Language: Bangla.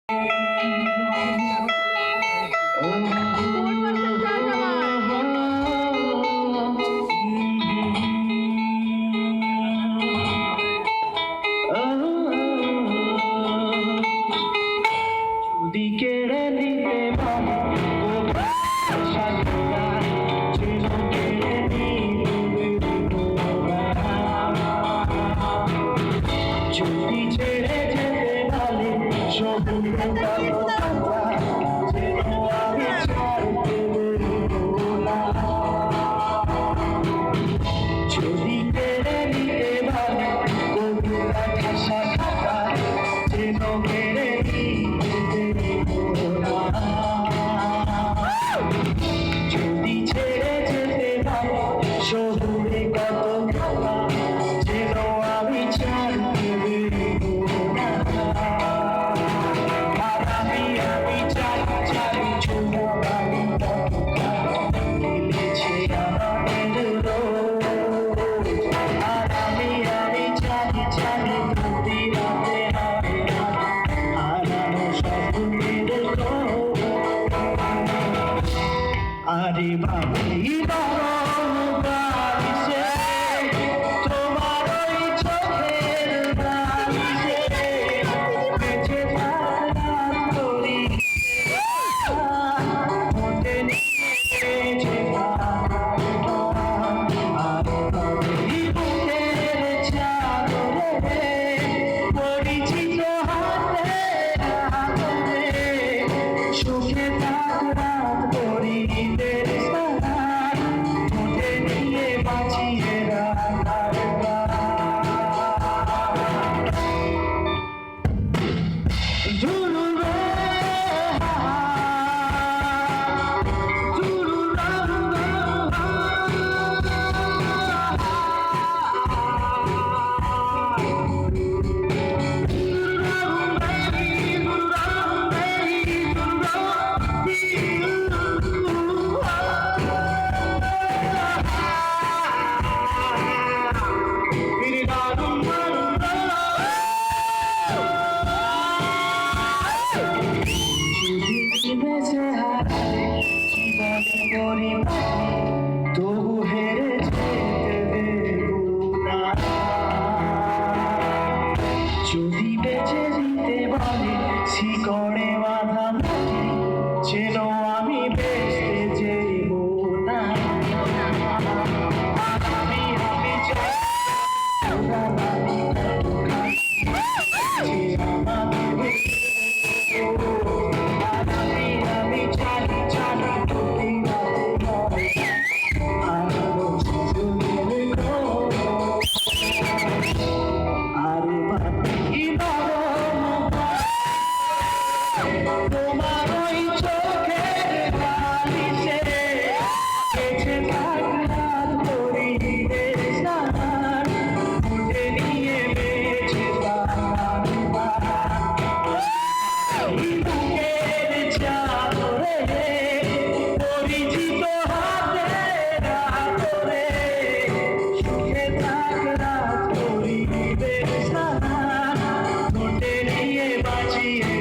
যদি কেড়ে নিতে পারো যদি ছেড়ে যেতে বলে সবুজ যদি কেড়ে নিতে বলে কবিতা ঠাসা খাতা যেন কেড়ে যদি ছেড়ে যেতে বলে শহুরে কত কথা যেন আমি ছাড়তে দেবো না। আর আমি চাই ছোঁয়া বাড়ি মিলেছে আমাদের রোজ। আর আমি চাই প্রতি রাতে হারানো স্বপ্নের খোঁজ। আরে ভাবি বারিশে তোমার ওই চোখের বারিশে বেঁচে থাকার করি মনে নিয়েছে আর ভাবি বুকের চাদরে পরিচিত হাতে হাতে সুখে থাক রাত করিতে তবু হেরে যেতে দেব না। যদি বেঁচে দিতে বলে শিকড়ে বাঁধা মাটি যেন আমি বেঁচতে যেব না। আমি চাই তোমার ওই চোখের বালিশে বেঁচে থাকলাম করিতে স্নান মুখে নিয়ে বেঁচে থাকলাম বুকের চাদরে পরিচিত হাতে হাতে সুখে থাকলাম করিতে স্নান মুখে নিয়ে বাঁচিয়ে